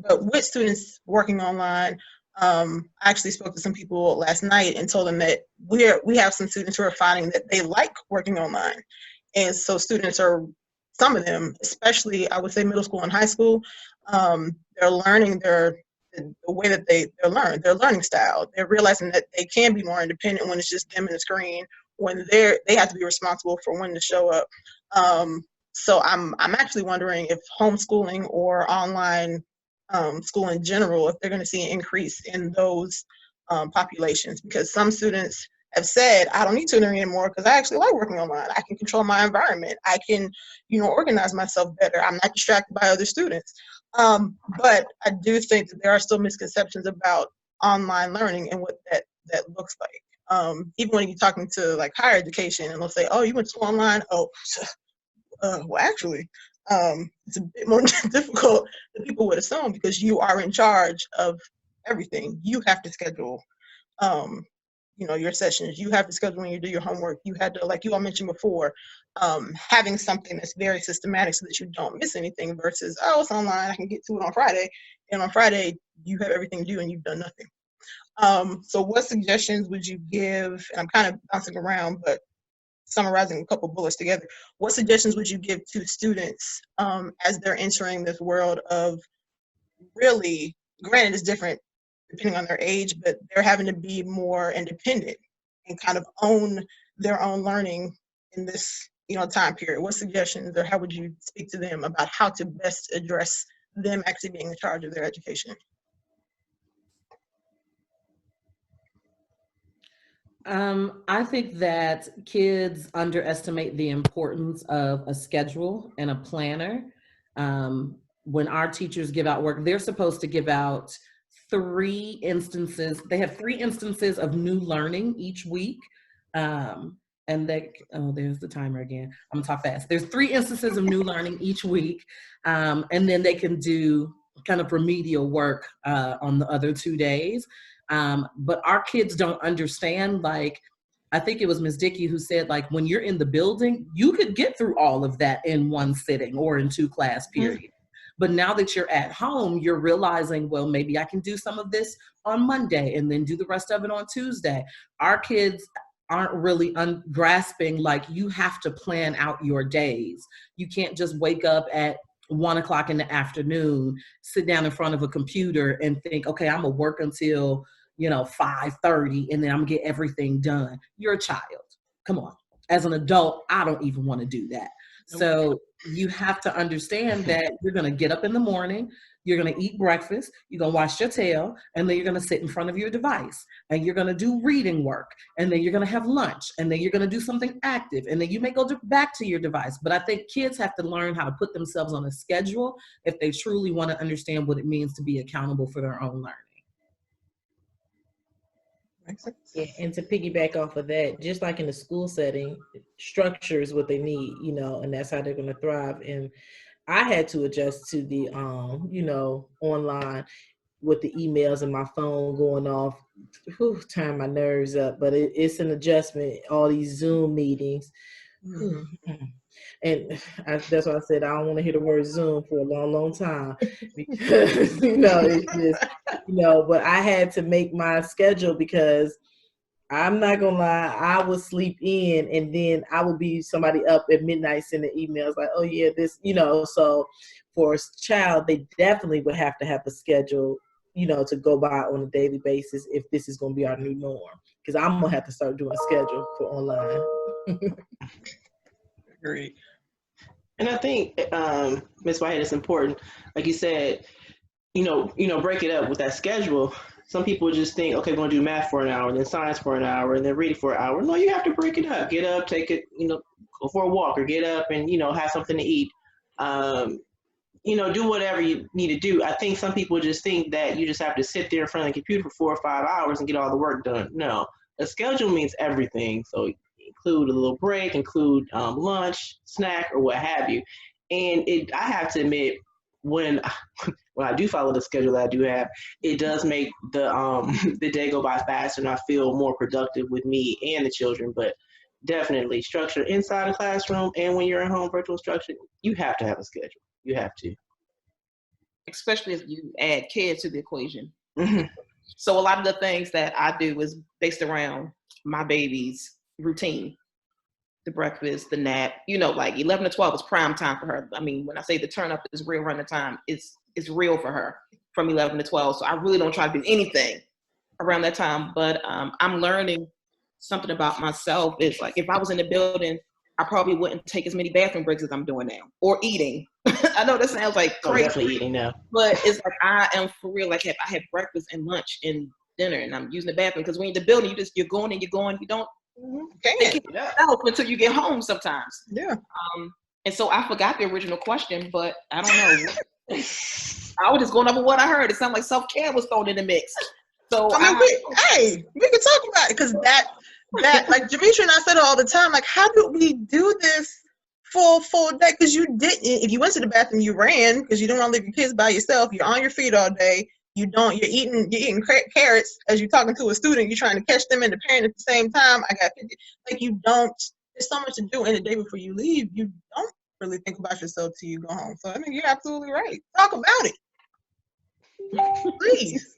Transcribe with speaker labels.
Speaker 1: but with students working online, I actually spoke to some people last night and told them that we have some students who are finding that they like working online. And so students are, some of them, especially I would say middle school and high school, they're learning the way that they learn, their learning style. They're realizing that they can be more independent when it's just them and the screen, when they have to be responsible for when to show up. So I'm actually wondering if homeschooling or online school in general, if they're going to see an increase in those populations, because some students have said, I don't need tutoring anymore because I actually like working online. I can control my environment. I can, organize myself better. I'm not distracted by other students. But I do think that there are still misconceptions about online learning and what that looks like. Even when you're talking to like higher education and they'll say, oh, you went to online? Oh, well, actually, it's a bit more difficult than people would assume because you are in charge of everything. You have to schedule, your sessions. You have to schedule when you do your homework. You had to, like you all mentioned before, having something that's very systematic so that you don't miss anything versus, oh, it's online, I can get to it on Friday. And on Friday, you have everything due and you've done nothing. So what suggestions would you give? And I'm kind of bouncing around, but summarizing a couple bullets together, what suggestions would you give to students as they're entering this world of, really, granted it's different depending on their age, but they're having to be more independent and kind of own their own learning in this, time period? What suggestions or how would you speak to them about how to best address them actually being in charge of their education?
Speaker 2: I think that kids underestimate the importance of a schedule and a planner. When our teachers give out work, they're supposed to give out 3 instances. They have 3 instances of new learning each week. And there's the timer again. I'm gonna talk fast. There's 3 instances of new learning each week. And then they can do kind of remedial work on the other 2 days. But our kids don't understand, like, I think it was Ms. Dickey who said, like, when you're in the building, you could get through all of that in one sitting or in 2 class periods. But now that you're at home, you're realizing, well, maybe I can do some of this on Monday and then do the rest of it on Tuesday. Our kids aren't really grasping, like, you have to plan out your days. You can't just wake up at 1:00 in the afternoon, sit down in front of a computer and think, okay, I'm gonna work until 5:30 and then I'm gonna get everything done. You're a child. Come on. As an adult, I don't even want to do that. So you have to understand that you're gonna get up in the morning, you're gonna eat breakfast, you're gonna wash your tail, and then you're gonna sit in front of your device and you're gonna do reading work, and then you're gonna have lunch, and then you're gonna do something active, and then you may go back to your device. But I think kids have to learn how to put themselves on a schedule if they truly want to understand what it means to be accountable for their own learning.
Speaker 3: Yeah, and to piggyback off of that, just like in the school setting, structure is what they need, and that's how they're going to thrive. And I had to adjust to the, online with the emails and my phone going off, turn my nerves up. But it's an adjustment, all these Zoom meetings. And that's why I said I don't want to hear the word Zoom for a long, long time because, it's just, but I had to make my schedule because I'm not going to lie, I would sleep in and then I would be somebody up at midnight sending emails like, oh yeah, this, so for a child, they definitely would have to have a schedule, to go by on a daily basis if this is going to be our new norm. Because I'm going to have to start doing a schedule for online.
Speaker 4: Great. And I think, Ms. Whitehead, it's important, like you said, break it up with that schedule. Some people just think, okay, we're going to do math for an hour, and then science for an hour, and then reading for an hour. No, you have to break it up. Get up, take it, go for a walk, or get up and, have something to eat. Do whatever you need to do. I think some people just think that you just have to sit there in front of the computer for 4 or 5 hours and get all the work done. No, a schedule means everything. So include a little break, include lunch, snack, or what have you. And I have to admit, when I do follow the schedule that I do have, it does make the day go by faster, and I feel more productive with me and the children. But definitely structure inside a classroom, and when you're at home, virtual instruction, you have to have a schedule. You have to.
Speaker 5: especially if you add kids to the equation.
Speaker 4: Mm-hmm.
Speaker 5: So a lot of the things that I do is based around my baby's routine. The breakfast, the nap, like 11 to 12 is prime time for her. I mean, when I say the turn up is real running time, it's real for her from 11 to 12. So I really don't try to do anything around that time. But I'm learning something about myself. It's like if I was in the building, I probably wouldn't take as many bathroom breaks as I'm doing now, or eating. I know that sounds like crazy.
Speaker 4: Definitely eating now.
Speaker 5: But it's like I am for real. Like I have breakfast and lunch and dinner, and I'm using the bathroom because when you're in the building, you're going and you're going. You don't take it yourself until you get home sometimes.
Speaker 1: Yeah.
Speaker 5: And so I forgot the original question, but I don't know. I was just going over what I heard. It sounded like self-care was thrown in the mix. So
Speaker 1: we can talk about it because that like Demetria and I said it all the time. Like, how do we do this full day? Because you didn't. If you went to the bathroom, you ran because you don't want to leave your kids by yourself. You're on your feet all day. You're eating carrots as you're talking to a student. You're trying to catch them and the parent at the same time. There's so much to do in the day before you leave. You don't really think about yourself till you go home. So I mean, you're absolutely right. Talk about it. Please.